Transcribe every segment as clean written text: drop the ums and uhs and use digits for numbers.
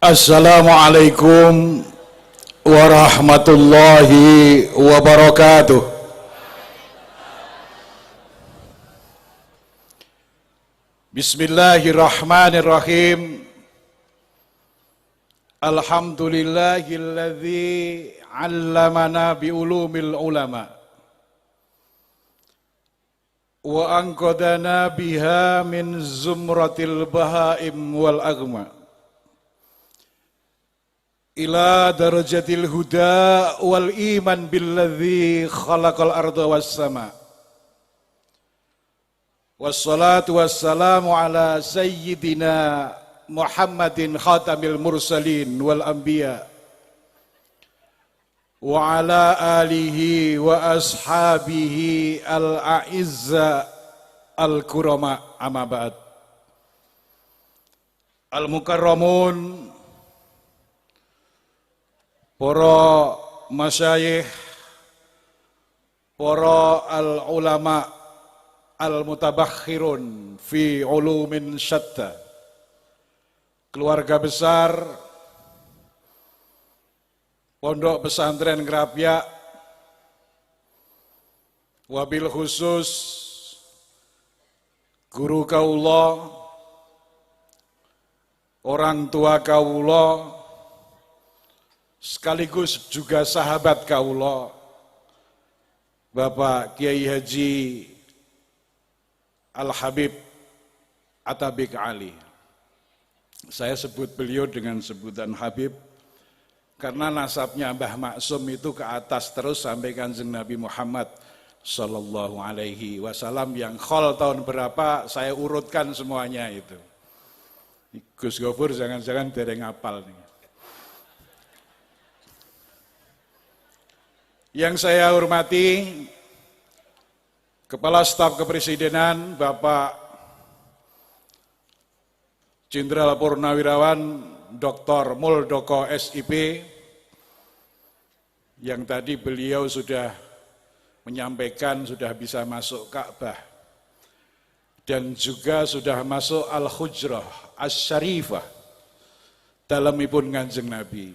Assalamualaikum warahmatullahi wabarakatuh. Bismillahirrahmanirrahim. Alhamdulillahilladzi 'allamana biulumil ulama wa anqadana biha min zumratil bahaim wal aghma ila darajatil huda wal iman billadzi khalaqal arda was sama. Wassalatu wassalamu ala sayyidina Muhammadin khatamil mursalin wal anbiya wa ala alihi wa ashabihi al-a'izza al-kurama amma ba'd. Al-mukarramun, para masyayikh, para al-ulama al-mutabakhirun fi ulumin syatta, keluarga besar Pondok Pesantren Ngrapyak, wabil khusus guru kaula, orang tua kaula, sekaligus juga sahabat kaula, Bapak Kiai Haji Al-Habib Atabik Ali. Saya sebut beliau dengan sebutan Habib karena nasabnya Mbah Maksum itu ke atas terus sampai Kanjeng Nabi Muhammad Sallallahu Alaihi Wasallam yang khol tahun berapa saya urutkan semuanya itu. Gus Gofur jangan-jangan dereng ngapal nih. Yang saya hormati Kepala Staf Kepresidenan Bapak Jenderal Purnawirawan Dr. Muldoko SIP, yang tadi beliau sudah menyampaikan sudah bisa masuk Ka'bah dan juga sudah masuk Al-Hujrah Asy-Syarifah dalemipun Kanjeng Nabi.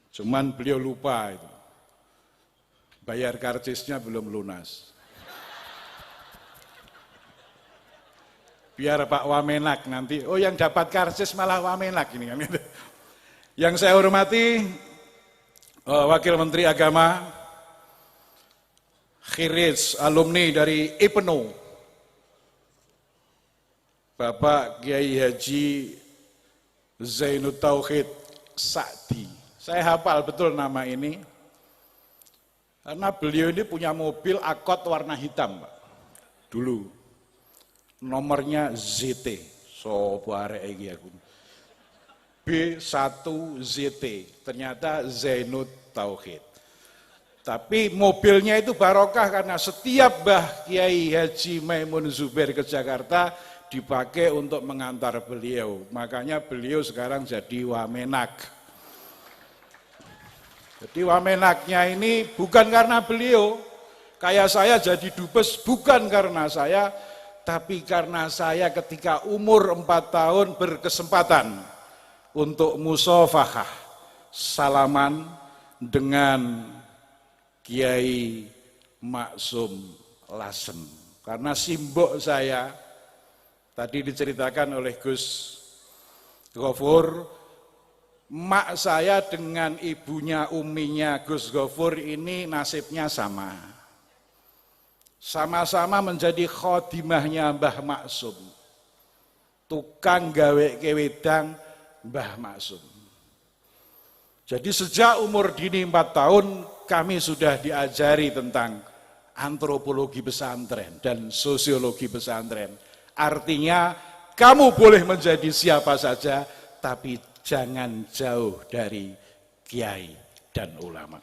Cuman beliau lupa itu. Bayar karcisnya belum lunas. Biar Pak Wamenak nanti, oh yang dapat karcis malah Wamenak ini kan. Yang saya hormati Wakil Menteri Agama, Khirij, alumni dari IPNU, Bapak Kiai Haji Zainud Tauhid Sa'di. Saya hafal betul nama ini. Karena beliau ini punya mobil Akot warna hitam, Pak. Dulu. Nomornya ZT. Sobare iki aku. B1ZT. Ternyata Zainud Tauhid. Tapi mobilnya itu barokah karena setiap Mbah Kiai Haji Maimun Zubair ke Jakarta dipakai untuk mengantar beliau. Makanya beliau sekarang jadi Wamenak. Jadi Wamenaknya ini bukan karena beliau, kayak saya jadi dubes bukan karena saya, tapi karena saya ketika umur 4 tahun berkesempatan untuk musafahah, salaman dengan Kiai Maksum Lasem. Karena simbok saya, tadi diceritakan oleh Gus Gofur, mak saya dengan ibunya uminya Gus Gofur ini nasibnya sama. Sama-sama menjadi khodimahnya Mbah Maksum. Tukang gawe kewedang Mbah Maksum. Jadi sejak umur dini 4 tahun kami sudah diajari tentang antropologi pesantren dan sosiologi pesantren. Artinya kamu boleh menjadi siapa saja tapi jangan jauh dari kiai dan ulama.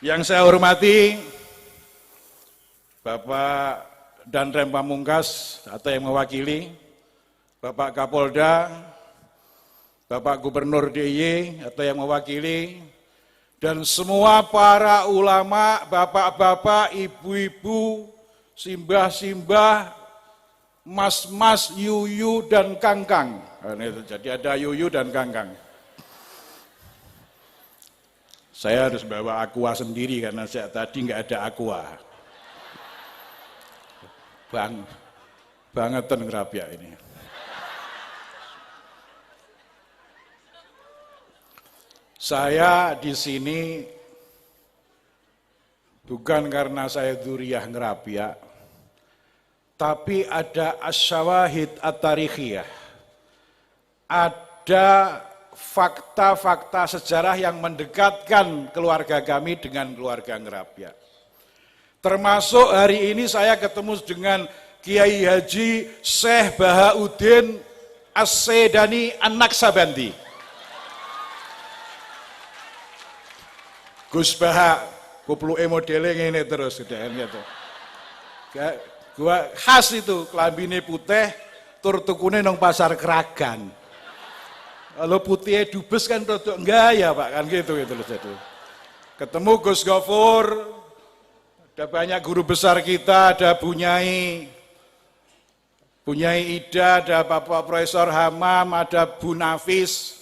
Yang saya hormati Bapak Danrem Pamungkas atau yang mewakili, Bapak Kapolda, Bapak Gubernur DIY atau yang mewakili, dan semua para ulama, bapak-bapak, ibu-ibu, simbah-simbah, mas-mas, yuyu, dan kangkang. Nah, itu, jadi ada yuyu dan kangkang. Saya harus bawa aqua sendiri karena saya tadi nggak ada aqua. Bangetan ngerapia ini. Saya di sini bukan karena saya dzurriyyah ngerapia, tapi ada asyawahid at-tarikhiyah. Ada fakta-fakta sejarah yang mendekatkan keluarga kami dengan keluarga ngerapia. Termasuk hari ini saya ketemu dengan Kiai Haji Syekh Bahauddin As-Sedani An-Naksabandi. Gus Baha, kupluke modele ngene terus gitu. Gua khas itu, klambine putih, tur tukune nang pasar Kragan. Kalau putihnya dubes kan rodok enggak ya Pak, kan gitu loh jadi. Ketemu Gus Gofur, ada banyak guru besar kita, ada Bunyai Ida, ada Bapak Profesor Hamam, ada Bu Nafis.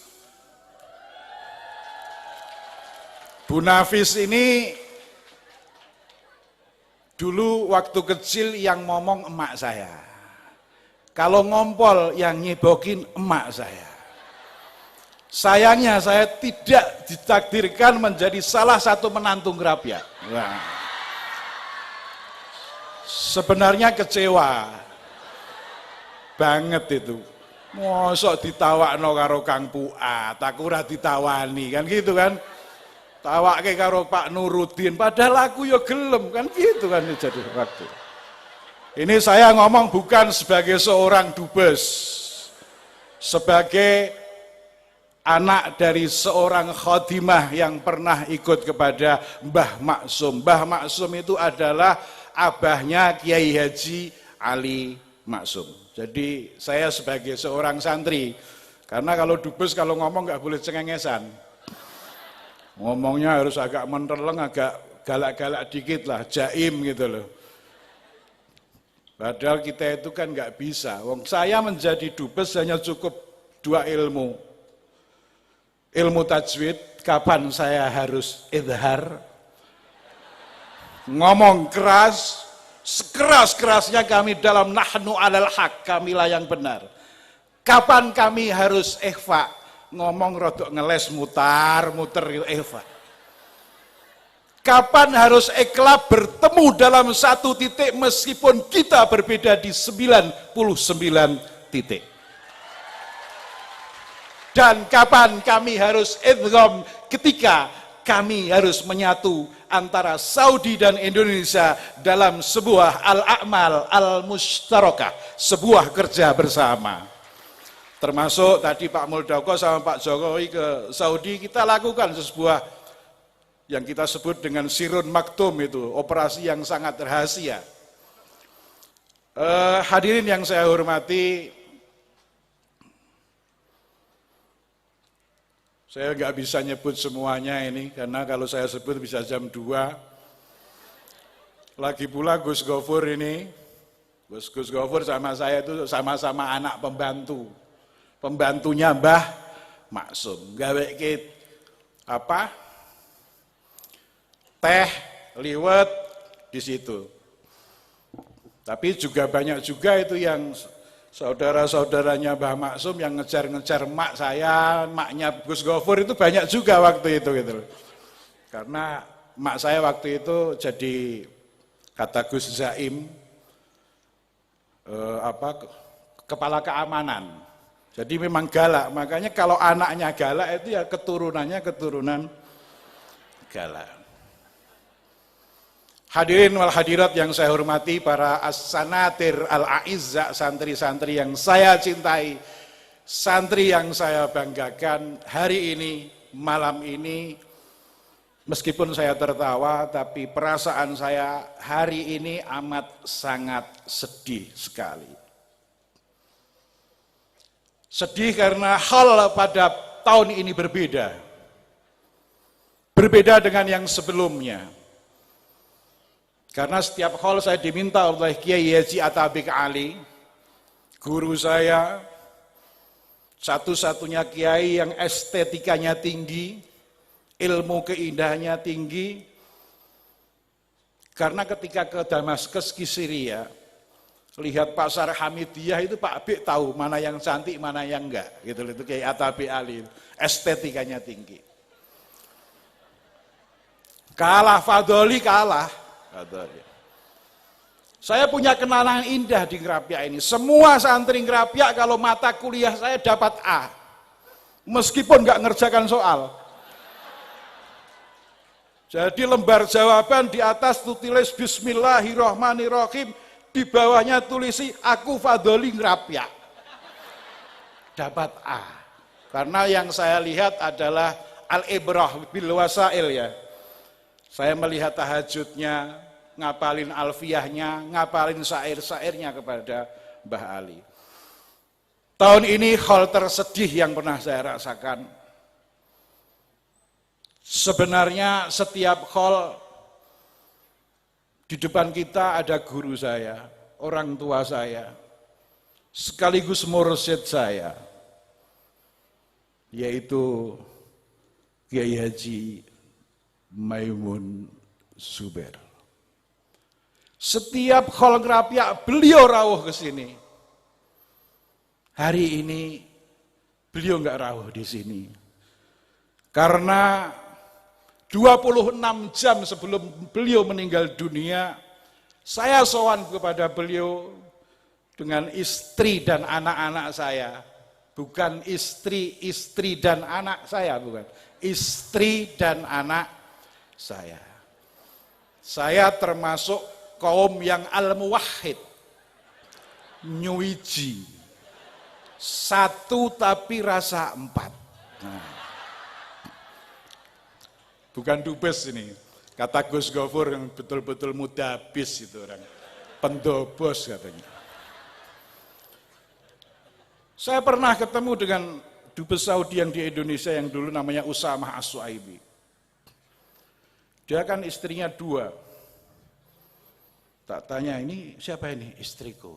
Bu Nafis ini dulu waktu kecil yang ngomong emak saya. Kalau ngompol yang nyebokin emak saya. Sayangnya saya tidak ditakdirkan menjadi salah satu menantu ngerapia. Nah, sebenarnya kecewa banget itu. Mosok ditawakno karo Kang Puat, aku ora ditawani kan gitu kan. Tawake karo Pak Nuruddin, padahal aku ya gelem kan gitu kan jadi waktu. Ini saya ngomong bukan sebagai seorang dubes, sebagai anak dari seorang khotimah yang pernah ikut kepada Mbah Maksum. Mbah Maksum itu adalah abahnya Kiai Haji Ali Maksum. Jadi saya sebagai seorang santri, karena kalau dubes kalau ngomong nggak boleh cengengesan. Ngomongnya harus agak menterleng, agak galak-galak dikit lah, jaim gitu loh. Padahal kita itu kan nggak bisa. Wong saya menjadi dubes hanya cukup 2 ilmu. Ilmu tajwid, kapan saya harus idhar. Ngomong keras, sekeras-kerasnya kami dalam nahnu alal haq, kamilah yang benar. Kapan kami harus ikhfa. Ngomong rodok ngeles mutar-muter gitu Eva. Kapan harus ikhlas bertemu dalam satu titik meskipun kita berbeda di 99 titik. Dan kapan kami harus idgham ketika kami harus menyatu antara Saudi dan Indonesia dalam sebuah al-a'mal al-mushtarakah, sebuah kerja bersama. Termasuk tadi Pak Muldoko sama Pak Jokowi ke Saudi, kita lakukan sebuah yang kita sebut dengan Sirun Maktum itu, operasi yang sangat rahasia. Hadirin yang saya hormati, saya nggak bisa nyebut semuanya ini, karena kalau saya sebut bisa jam 2. Lagi pula Gus Gofur ini, Gus Gofur sama saya itu sama-sama anak pembantu. Pembantunya Mbah Maksum, gawe teh liwet di situ. Tapi juga banyak juga itu yang saudara-saudaranya Mbah Maksum yang ngejar-ngejar mak saya, maknya Gus Gofur itu banyak juga waktu itu gitu. Karena mak saya waktu itu jadi kata Gus Zaim kepala keamanan. Jadi memang galak, makanya kalau anaknya galak itu ya keturunannya keturunan galak. Hadirin wal hadirat yang saya hormati, para as-sanatir al-a'izzah, santri-santri yang saya cintai, santri yang saya banggakan, hari ini, malam ini, meskipun saya tertawa, tapi perasaan saya hari ini amat sangat sedih sekali. Sedih karena hal pada tahun ini berbeda. Berbeda dengan yang sebelumnya. Karena setiap hal saya diminta oleh Kiai Haji Atabik Ali Guru saya satu-satunya kiai yang estetikanya tinggi, ilmu keindahannya tinggi. Karena ketika ke Damaskus, ke Syria, lihat pasar Hamidiyah itu Pak Bik tahu mana yang cantik, mana yang enggak. Gitu, itu kayak Atabi Ali, estetikanya tinggi. Kalah Fadoli, kalah. Fadoli. Saya punya kenangan indah di Ngrapyak ini. Semua santri Ngrapyak kalau mata kuliah saya dapat A. Meskipun enggak ngerjakan soal. Jadi lembar jawaban di atas tulis Bismillahirrahmanirrahim, di bawahnya tulisi aku Fadoli Ngrapyak. Dapat A. Karena yang saya lihat adalah al-ibrah bil wasail ya. Saya melihat tahajudnya, ngapalin alfiyahnya, ngapalin syair-syairnya kepada Mbah Ali. Tahun ini hal tersedih yang pernah saya rasakan. Sebenarnya setiap hall di depan kita ada guru saya, orang tua saya, sekaligus mursyid saya, yaitu Kiai Haji Maimun Zubair. Setiap hall Ngrapyak beliau rawuh ke sini. Hari ini beliau enggak rawuh di sini. Karena 26 jam sebelum beliau meninggal dunia, saya sowan kepada beliau dengan istri dan anak-anak saya. Bukan istri dan anak saya, bukan. Istri dan anak saya. Saya termasuk kaum yang al-muwahhid, nyuwiji. Satu tapi rasa empat. Nah. Bukan dubes ini, kata Gus Gofur yang betul-betul mudabis itu orang, pendobos katanya. Saya pernah ketemu dengan dubes Saudi yang di Indonesia yang dulu namanya Usamah As-Suaibi. Dia kan istrinya 2. Tak tanya, ini siapa ini? Istriku.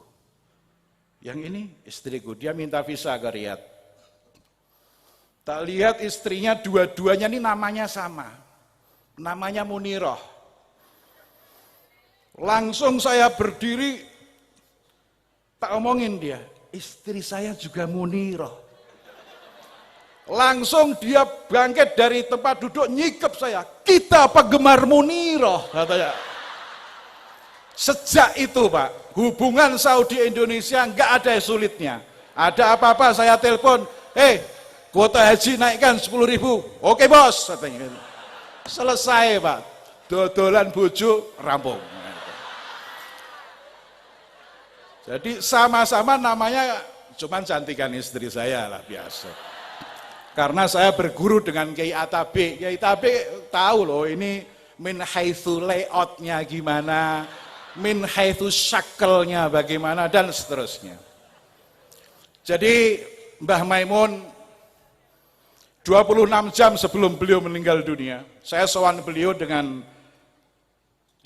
Yang ini istriku, dia minta visa ke Riyadh. Tak lihat istrinya dua-duanya ini namanya sama. Namanya Muniroh. Langsung saya berdiri, tak omongin dia, istri saya juga Muniroh. Langsung dia bangkit dari tempat duduk, nyikep saya, kita penggemar Muniroh, katanya. Sejak itu Pak, hubungan Saudi Indonesia nggak ada sulitnya. Ada apa-apa saya telepon, kuota haji naikkan 10.000, oke bos, katanya. Selesai Pak, dodolan bojo rampung. Jadi sama-sama namanya cuman cantikan istri saya lah biasa. Karena saya berguru dengan Kiai Atabi. Kiai Atabi tahu loh ini min haitsu layoutnya gimana, min haitsu syakelnya bagaimana dan seterusnya. Jadi Mbah Maimun 26 jam sebelum beliau meninggal dunia, saya sowan beliau dengan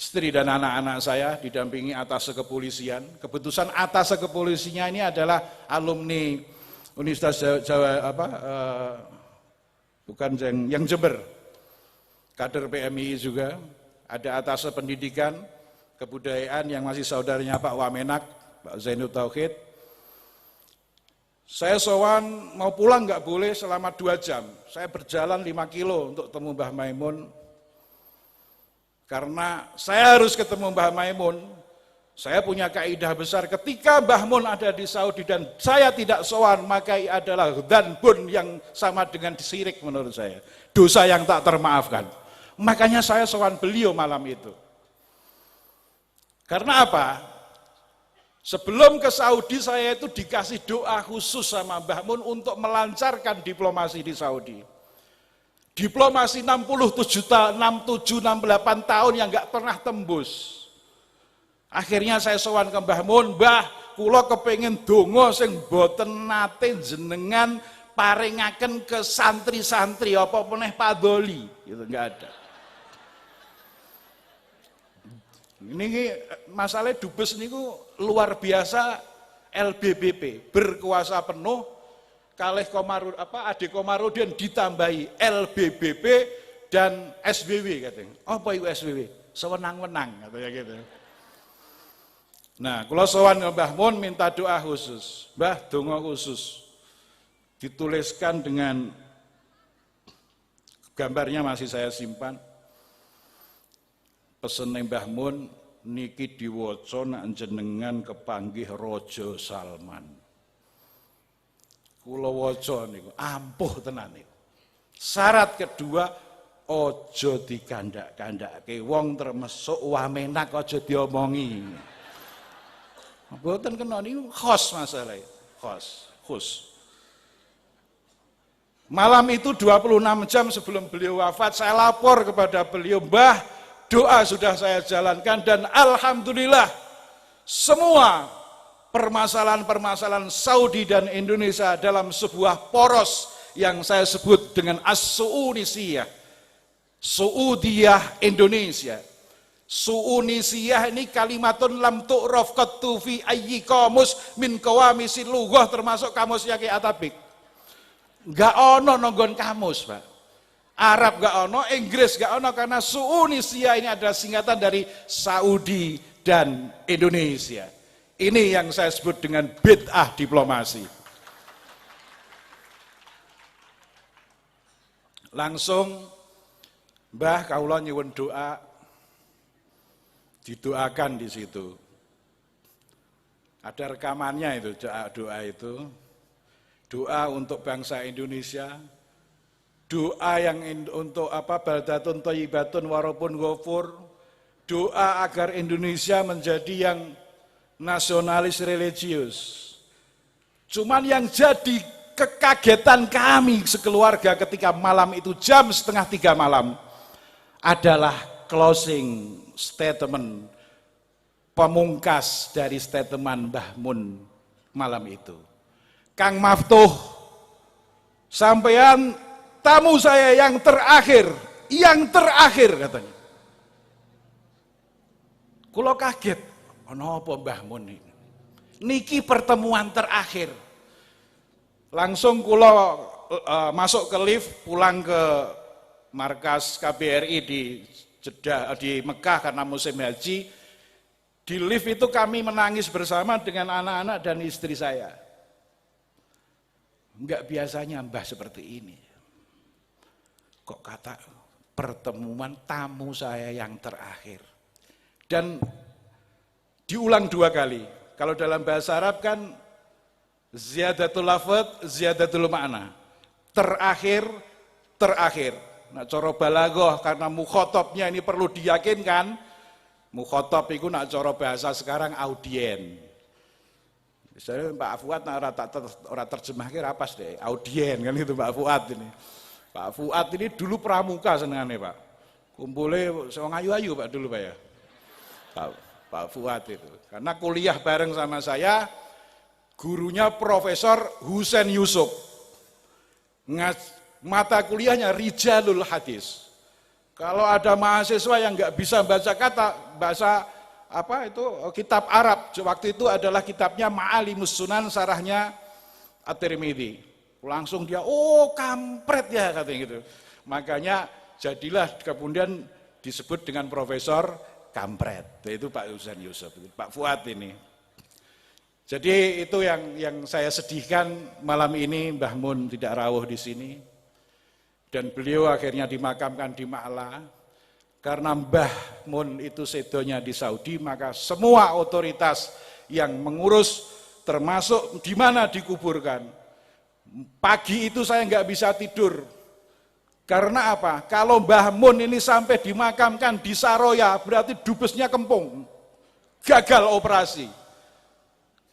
istri dan anak-anak saya, didampingi atase kepolisian. Keputusan atase kepolisinya ini adalah alumni Universitas Jawa bukan yang Jember, kader PMI juga. Ada atase pendidikan, kebudayaan yang masih saudaranya Pak Wamenak, Pak Zainud Tauhid. Saya sowan mau pulang nggak boleh selama 2 jam. Saya berjalan 5 kilo untuk temu Mbah Maimun. Karena saya harus ketemu Mbah Maimun. Saya punya kaidah besar, ketika Mbah Mun ada di Saudi dan saya tidak sowan, maka adalah dzanbun yang sama dengan syirik menurut saya. Dosa yang tak termaafkan. Makanya saya sowan beliau malam itu. Karena apa? Sebelum ke Saudi saya itu dikasih doa khusus sama Mbah Mun untuk melancarkan diplomasi di Saudi. Diplomasi 67, 68 tahun yang nggak pernah tembus. Akhirnya saya sowan ke Mbah Mun, Mbah, kula kepengin donga sing boten nate jenengan paringaken ke santri-santri apa meneh padoli, gitu nggak ada. Ini masalah dubes niku luar biasa LBBP berkuasa penuh kalih Ade Komarudin ditambahi LBBP dan SBW katanya. Apa itu SBW? Sewenang-wenang katanya gitu. Nah, kula sowan Mbah Mun minta doa khusus. Mbah, donga khusus. Dituliskan dengan gambarnya masih saya simpan. Pesen Mbah Mun niki diwaca nak jenengan kepanggih Raja Salman. Kula waca niku ampuh tenan niku. Syarat kedua aja dikandak-kandake wong termasuk wamenak aja diomongi. Mboten kena niku khos masalah khos. Malam itu 26 jam sebelum beliau wafat saya lapor kepada beliau, Mbah, doa sudah saya jalankan dan alhamdulillah semua permasalahan-permasalahan Saudi dan Indonesia dalam sebuah poros yang saya sebut dengan as-Su'unisiyah, Saudiyah Indonesia. Su'unisiyah ini kalimatun lam tu'raf qattu fi ayyi qamus min qawamisil lughah, termasuk kamusnya Ki Atabik. Enggak ono nonggon kamus, Pak. Arab enggak ono, Inggris enggak ono, karena Su'unisiyah ini adalah singkatan dari Saudi dan Indonesia. Ini yang saya sebut dengan bid'ah diplomasi. Langsung Mbah kaula nyuwun doa, didoakan di situ. Ada rekamannya itu, doa itu. Doa untuk bangsa Indonesia, doa yang untuk baldatun thayyibatun warabun ghafur, doa agar Indonesia menjadi yang nasionalis religius. Cuman yang jadi kekagetan kami sekeluarga ketika malam itu jam 2:30 malam adalah closing statement, pemungkas dari statement Mbah Mun malam itu. Kang Maftuh, sampean tamu saya yang terakhir katanya. Kula kaget, napa Mbah Mun ini? Niki pertemuan terakhir. Langsung kula masuk ke lift, pulang ke markas KBRI di Jeddah, di Mekah karena musim haji. Di lift itu kami menangis bersama dengan anak-anak dan istri saya. Enggak biasanya Mbah seperti ini. Kok kata pertemuan tamu saya yang terakhir. Dan diulang 2 kali. Kalau dalam bahasa Arab kan ziyadatul lafadz, ziyadatul makna. Terakhir. Nah, cara balaghah karena mukhatabnya ini perlu diyakinkan. Mukhatab itu nak cara bahasa sekarang audien. Misalnya Pak Fuad ora terjemahke rapas deh, audien kan itu Pak Fuad ini. Pak Fuad ini dulu pramuka senengane, Pak. Kumpule wong ayu-ayu Pak dulu Pak ya. Pak Fuad itu. Karena kuliah bareng sama saya, gurunya Profesor Husain Yusuf. Mata kuliahnya Rijalul Hadis. Kalau ada mahasiswa yang nggak bisa baca bahasa kitab Arab, waktu itu adalah kitabnya Ma'alimus Sunan, sarahnya At-Tirmidzi. Langsung dia, oh kampret ya katanya gitu. Makanya jadilah kemudian disebut dengan Profesor Kampret. Itu Pak Husain Yusuf, Pak Fuad ini. Jadi itu yang saya sedihkan malam ini, Mbah Mun tidak rawuh di sini. Dan beliau akhirnya dimakamkan di Ma'la. Karena Mbah Mun itu sedonya di Saudi, maka semua otoritas yang mengurus termasuk di mana dikuburkan. Pagi itu saya nggak bisa tidur. Karena apa? Kalau Mbah Mun ini sampai dimakamkan di Saroya, berarti dubesnya kempung. Gagal operasi.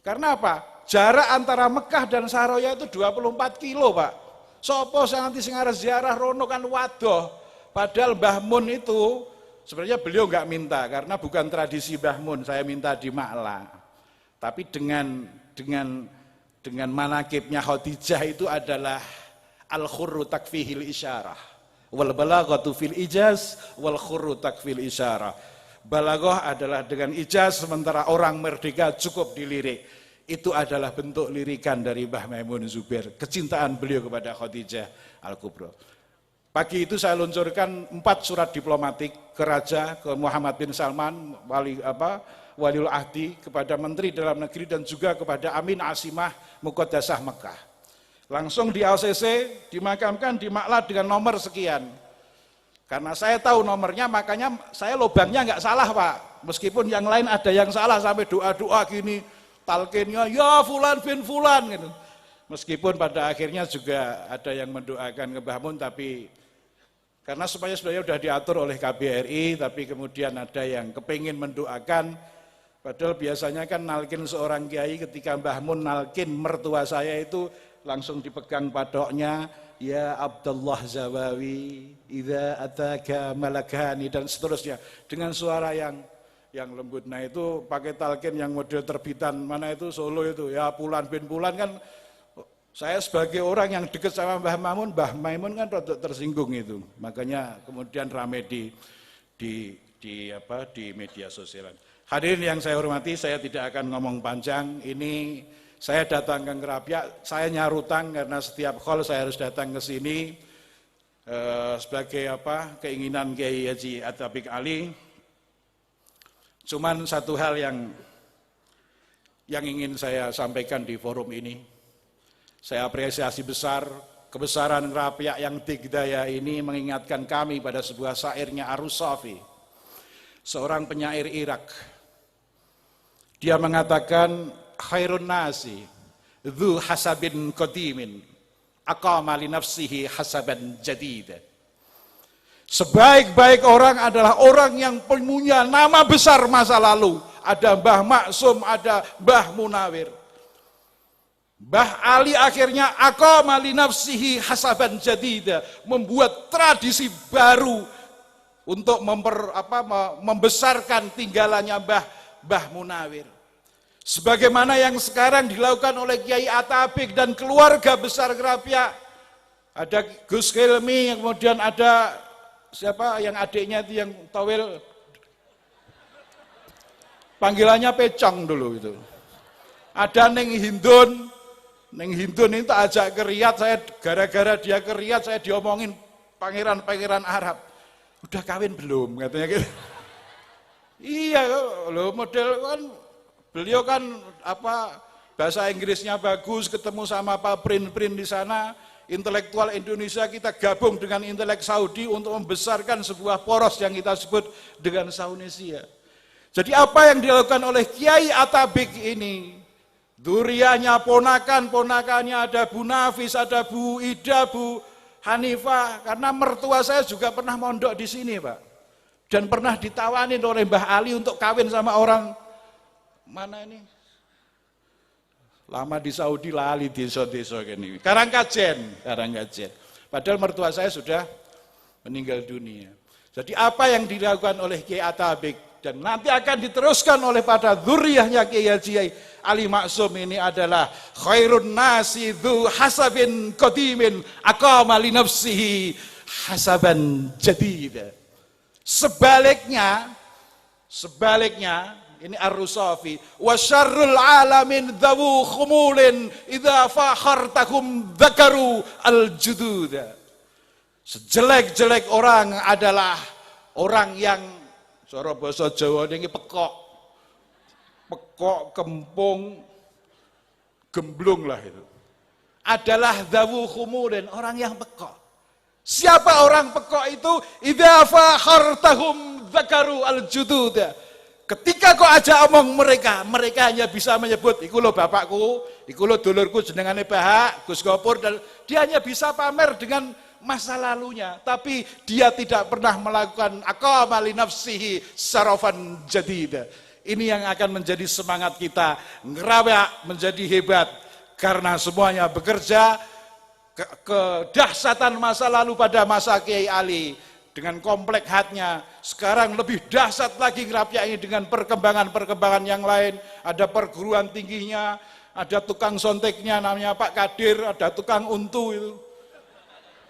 Karena apa? Jarak antara Mekah dan Saroya itu 24 kilo, Pak. Sopo saya nanti sing arep ziarah rono kan wadoh. Padahal Mbah Mun itu sebenarnya beliau nggak minta karena bukan tradisi Mbah Mun, saya minta di Ma'la. Tapi dengan manakibnya Khadijah itu adalah al-khurru takfihil isyarah. Wal balaghatu fil ijaz wal khurru takfil isyarah. Balaghah adalah dengan ijaz sementara orang merdeka cukup dilirik. Itu adalah bentuk lirikan dari Mbah Maimun Zubair, kecintaan beliau kepada Khadijah Al-Kubra. Pagi itu saya luncurkan 4 surat diplomatik ke Raja, ke Muhammad bin Salman, Waliul Ahdi, kepada Menteri Dalam Negeri dan juga kepada Amin Asimah Muqaddasah Mekah. Langsung di ACC dimakamkan di Maklad dengan nomor sekian. Karena saya tahu nomornya, makanya saya lubangnya nggak salah Pak. Meskipun yang lain ada yang salah sampai doa-doa gini, talqinnya ya fulan bin fulan gitu. Meskipun pada akhirnya juga ada yang mendoakan ke Mbah Mun, tapi karena sebenarnya sudah diatur oleh KBRI, tapi kemudian ada yang kepingin mendoakan, padahal biasanya kan nalkin seorang kiai, ketika Mbah Mun nalkin mertua saya itu langsung dipegang padoknya, ya Abdullah Zawawi, idza ataka malakani, dan seterusnya, dengan suara yang lembut. Nah itu pakai talqin yang model terbitan, mana itu Solo itu, ya Pulan bin Pulan kan, saya sebagai orang yang dekat sama Mbah Maimun kan rada tersinggung itu. Makanya kemudian ramai di media sosial. Hadirin yang saya hormati, saya tidak akan ngomong panjang. Ini saya datang ke Ngerapia, saya nyarutang karena setiap khol saya harus datang ke sini sebagai keinginan Kiai Haji Atabik Ali. Cuman satu hal yang ingin saya sampaikan di forum ini, saya apresiasi besar kebesaran Ngerapia yang Digdaya ini mengingatkan kami pada sebuah syairnya Ar-Rusafi, seorang penyair Irak. Dia mengatakan, khairun nasi dzu hasabin qadimin aqama li nafsihi hasaban jadida. Sebaik-baik orang adalah orang yang punya nama besar masa lalu. Ada Mbah Maksum, ada Mbah Munawir. Mbah Ali akhirnya aqama li nafsihi hasaban jadida, membuat tradisi baru untuk membesarkan tinggalannya Mbah Munawir. Sebagaimana yang sekarang dilakukan oleh Kiai Atabik dan keluarga besar Ngerapia. Ada Gus Hilmi, kemudian ada siapa yang adiknya itu yang towel, panggilannya Pecong dulu itu. Ada Neng Hindun itu ajak ke Riyadh, saya gara-gara dia ke Riyadh saya diomongin pangeran-pangeran Arab. Udah kawin belum katanya gitu. Iya loh, model kan beliau kan bahasa Inggrisnya bagus, ketemu sama Pak Prin di sana. Intelektual Indonesia kita gabung dengan intelek Saudi untuk membesarkan sebuah poros yang kita sebut dengan Saunesia. Jadi apa yang dilakukan oleh Kiai Atabik ini, durianya ponakannya ada Bu Nafis, ada Bu Ida, Bu Hanifah, karena mertua saya juga pernah mondok di sini Pak, dan pernah ditawanin oleh Mbah Ali untuk kawin sama orang mana ini? Lama di Saudi lali desa-desa gini. Karangkajen. Padahal mertua saya sudah meninggal dunia. Jadi apa yang dilakukan oleh Kiai Atabik dan nanti akan diteruskan oleh pada dzurriyyahnya Kiai Haji Ali Maksum ini adalah khairun nasi dzu hasabin qadimin aqama li nafsihi hasaban jadida. Sebaliknya ini Ar-Rusafi, wa syarrul alamin dzawu khumulin idza fakhartakum dzakaru al-jududa. Sejelek-jelek orang adalah orang yang cara basa Jawa ini pekok, kempung, gemblung lah itu. Adalah dzawu khumulin, orang yang pekok. Siapa orang pekok itu? Idza fakhartahum dzakaru al-jududa. Ketika kau ajak omong mereka hanya bisa menyebut, iku lo bapakku, iku lo dulurku jenengane Bahak, Gus Gopur, dan dia hanya bisa pamer dengan masa lalunya, tapi dia tidak pernah melakukan aqama li nafsihi sarafan jadida. Ini yang akan menjadi semangat kita, Ngerapia menjadi hebat, karena semuanya bekerja kedahsyatan masa lalu pada masa Kiai Ali. Dengan komplek hatnya, sekarang lebih dahsyat lagi Ngerapia ini dengan perkembangan yang lain. Ada perguruan tingginya, ada tukang sonteknya namanya Pak Kadir, ada tukang untu itu.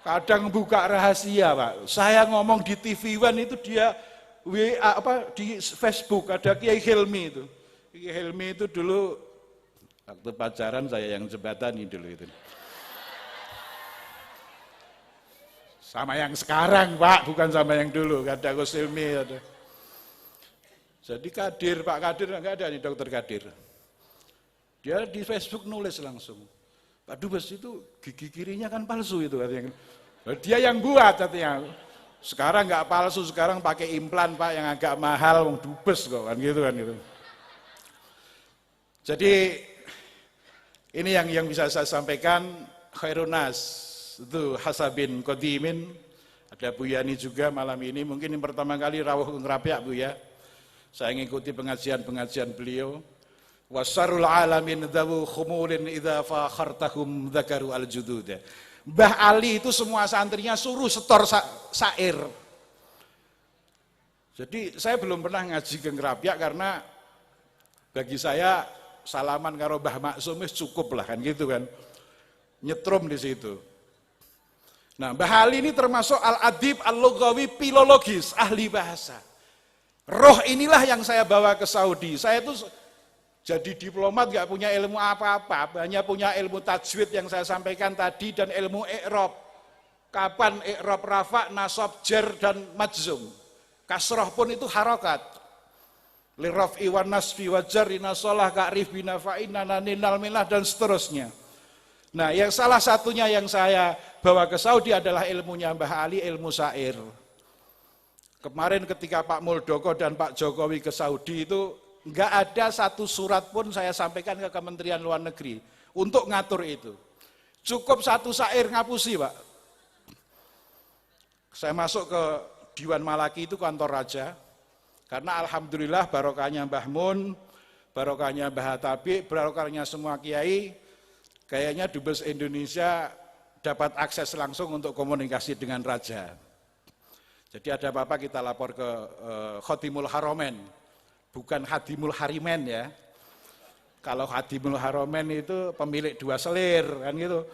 Kadang buka rahasia Pak. Saya ngomong di TV One itu dia di Facebook ada Kiai Hilmi itu. Kiai Hilmi itu dulu Waktu pacaran saya yang jembatani dulu itu. Sama yang sekarang Pak, bukan sama yang dulu, ada Gus Ilmi. Ada. Jadi Kadir, Pak Kadir enggak ada nih Dokter Kadir. Dia di Facebook nulis langsung, Pak Dubes itu gigi kirinya kan palsu itu katanya. Dia yang buat katanya. Sekarang nggak palsu, sekarang pakai implan Pak yang agak mahal, wong Dubes kok kan gitu kan gitu. Jadi ini yang bisa saya sampaikan, khairunas itu hasabin qadimin. Ada Bu Yani juga malam ini, mungkin yang pertama kali rawuh ngerapiak Bu ya. Saya mengikuti pengajian-pengajian beliau. Wasarul alamin dawu khumulin idza fakhartahum dzakaru al-judud. Mbah Ali itu semua santrinya suruh setor sair. Jadi saya belum pernah ngaji ke Ngerapiak karena bagi saya salaman karo Mbah Maksum cukup lah kan gitu kan. Nyetrum di situ. Nah, Mbah Ali ini termasuk al-adib al-lughawi filologis, ahli bahasa. Roh inilah yang saya bawa ke Saudi. Saya itu jadi diplomat gak punya ilmu apa-apa, hanya punya ilmu tajwid yang saya sampaikan tadi dan ilmu i'rab. Kapan i'rab rafa, nasab, jar dan majzum. Kasroh pun itu harokat. Liraf'i wan nasfi wa jarri nasolah ka'rif binafa'in nananinal milah dan seterusnya. Nah, yang salah satunya yang saya bawa ke Saudi adalah ilmunya Mbah Ali, ilmu syair. Kemarin ketika Pak Muldoko dan Pak Jokowi ke Saudi itu enggak ada satu surat pun saya sampaikan ke Kementerian Luar Negeri untuk ngatur itu. Cukup satu syair ngapusi Pak. Saya masuk ke Diwan Malaki itu kantor raja, karena alhamdulillah barokahnya Mbah Mun, barokahnya Mbah Tabi, barokahnya semua kiai, kayaknya Dubes Indonesia dapat akses langsung untuk komunikasi dengan raja. Jadi ada apa-apa kita lapor ke Khotimul Haromen. Bukan Hadimul Harimen ya. Kalau Hadimul Haromen itu pemilik 2 selir kan gitu.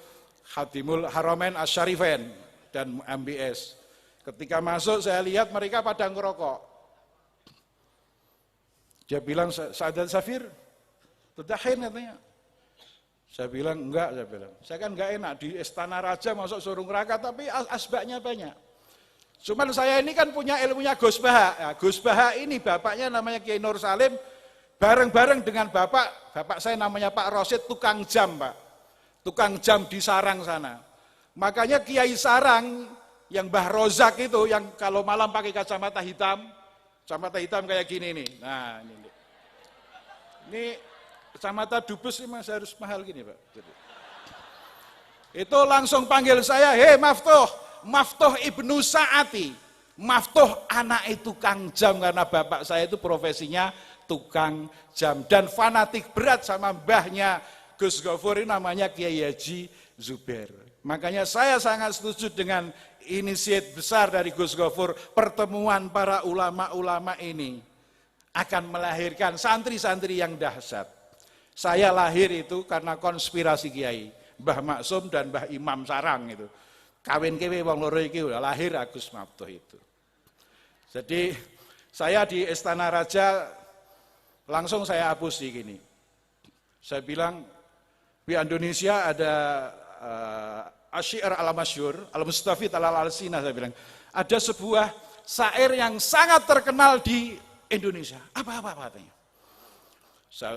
Hadimul Haromen Asyarifen dan MBS. Ketika masuk saya lihat mereka pada ngerokok. Dia bilang, Sa'adat Safir, tudahin katanya. Saya bilang enggak, saya bilang. Saya kan enggak enak di Istana Raja masuk suruh neraka tapi asbaknya banyak. Cuman saya ini kan punya ilmunya Gus Baha. Ya, Gus Baha ini bapaknya namanya Kiai Nur Salim, bareng-bareng dengan bapak saya namanya Pak Rosid, tukang jam Pak. Tukang jam di Sarang sana. Makanya Kiai Sarang yang Mbah Rozak itu, yang kalau malam pakai kacamata hitam kayak gini nih. Nah ini kacamata Dubes ini masih harus mahal gini Pak. Itu langsung panggil saya, hei Maftuh Ibnu Sa'ati, Maftuh anak tukang jam, karena bapak saya itu profesinya tukang jam dan fanatik berat sama mbahnya Gus Gofur ini namanya Kiai Haji Zubair. Makanya saya sangat setuju dengan inisiatif besar dari Gus Gofur, pertemuan para ulama-ulama ini akan melahirkan santri-santri yang dahsyat. Saya lahir itu karena konspirasi Kiai, Mbah Maksum dan Mbah Imam Sarang itu. Kawin kewe wong loro iki udah lahir Agus Maftuh itu. Jadi saya di Istana Raja langsung saya hapus gini. Saya bilang di Indonesia ada Asy'ar al-Masyhur, al-Mustafid al-Alsina, saya bilang ada sebuah syair yang sangat terkenal di Indonesia. Apa katanya?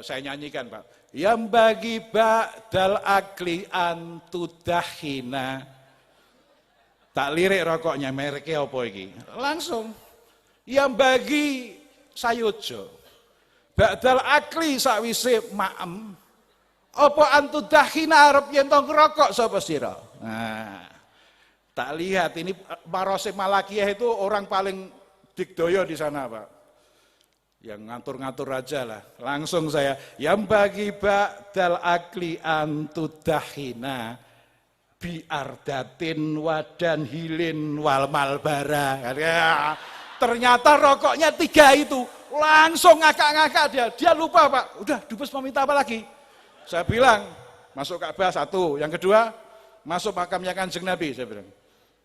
Saya nyanyikan Pak. Yang bagi ba'dal akli antudahina. Tak lirik rokoknya, mereknya apa iki? Langsung. Yang bagi sayojo. Ba'dal akli sakwise maem. Apa antudahina arep yen to ngrokok sapa sira? Nah. Tak lihat ini Marosim Malakiyah itu orang paling digdoyo di sana, Pak. Yang ngatur-ngatur aja lah. Langsung saya, yang bagi ba'dal akli antudahina biardatin wadan hilin wal malbara. Ya, ternyata rokoknya 3 itu. Langsung ngakak-ngakak dia lupa Pak. Udah Dubes mau minta apa lagi? Saya bilang, masuk Ka'bah 1. Yang kedua, masuk makamnya Kanjeng Nabi. Saya bilang,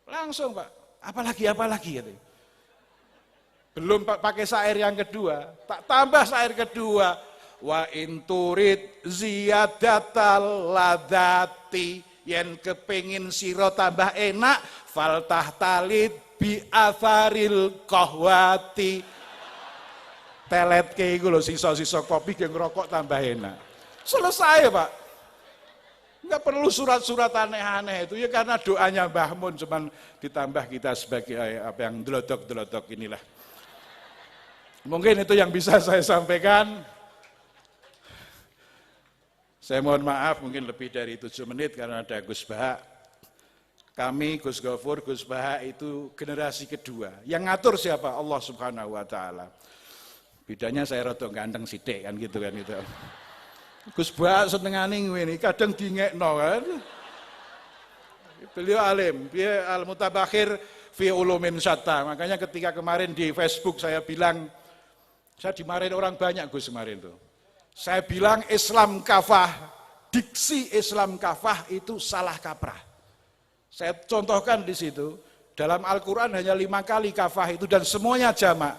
langsung Pak. Apalagi katanya. Belum pakai syair yang kedua, tak tambah syair kedua. wa inturid ziyadatal ladati, yen kepengin sira tambah enak faltah talid bi atharil qahwati. Teletke iku lho sisa-sisa kopi ge ngerokok tambah enak. Selesai, Pak. Enggak perlu surat-surat aneh-aneh itu ya, karena doanya Mbah Mun cuman ditambah kita sebagai apa yang delodok-delodok inilah. Mungkin itu yang bisa saya sampaikan. Saya mohon maaf mungkin lebih dari 7 menit karena ada Gus Bahak. Kami Gus Gofur, Gus Bahak itu generasi kedua. Yang ngatur siapa? Allah Subhanahu wa taala. Bedanya saya rada ganteng sithik kan gitu kan itu. Gus Bahak senengane ngene, kadang dingekno kan. Beliau alim, dia al-mutabakhir fi ulumin syatta. Makanya ketika kemarin di Facebook saya bilang, saya dimarahin orang banyak Gus kemarin tuh. Saya bilang Islam kafah, diksi Islam kafah itu salah kaprah. Saya contohkan di situ, dalam Al-Quran hanya 5 kali kafah itu dan semuanya jamak.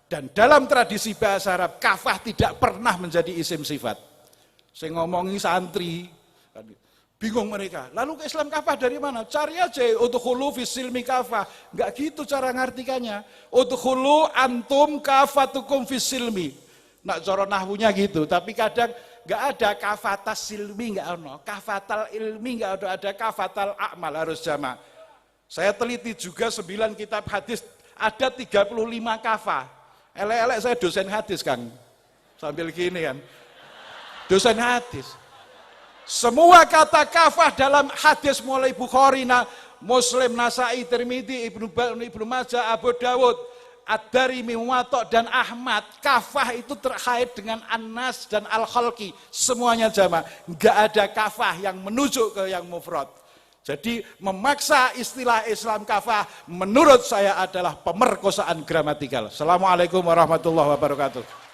Dan dalam tradisi bahasa Arab, kafah tidak pernah menjadi isim sifat. Saya ngomongi santri, bingung mereka. Lalu ke Islam kafah dari mana? Cari aja, udkhulu fis silmi kafah. Enggak gitu cara ngartikannya. Udkhulu antum kafatukum fis silmi. Nak cara nahwunya gitu, tapi kadang enggak ada kafatas silmi, enggak ada. Kafatal ilmi enggak ada kafatal a'mal, harus jamak. Saya teliti juga 9 kitab hadis, ada 35 kafah. Elek-elek saya dosen hadis, Kang. Sambil gini kan. Dosen hadis. Semua kata kafah dalam hadis mulai Bukhari, Muslim, Nasai, Tirmidzi, Ibnu Majah, Abu Dawud, Ad-Darimi, Muwatta dan Ahmad, kafah itu terkait dengan An-Nas dan Al-Khalqi, semuanya jamak. Enggak ada kafah yang menuju ke yang mufrad. Jadi memaksa istilah Islam kafah menurut saya adalah pemerkosaan gramatikal. Assalamualaikum warahmatullahi wabarakatuh.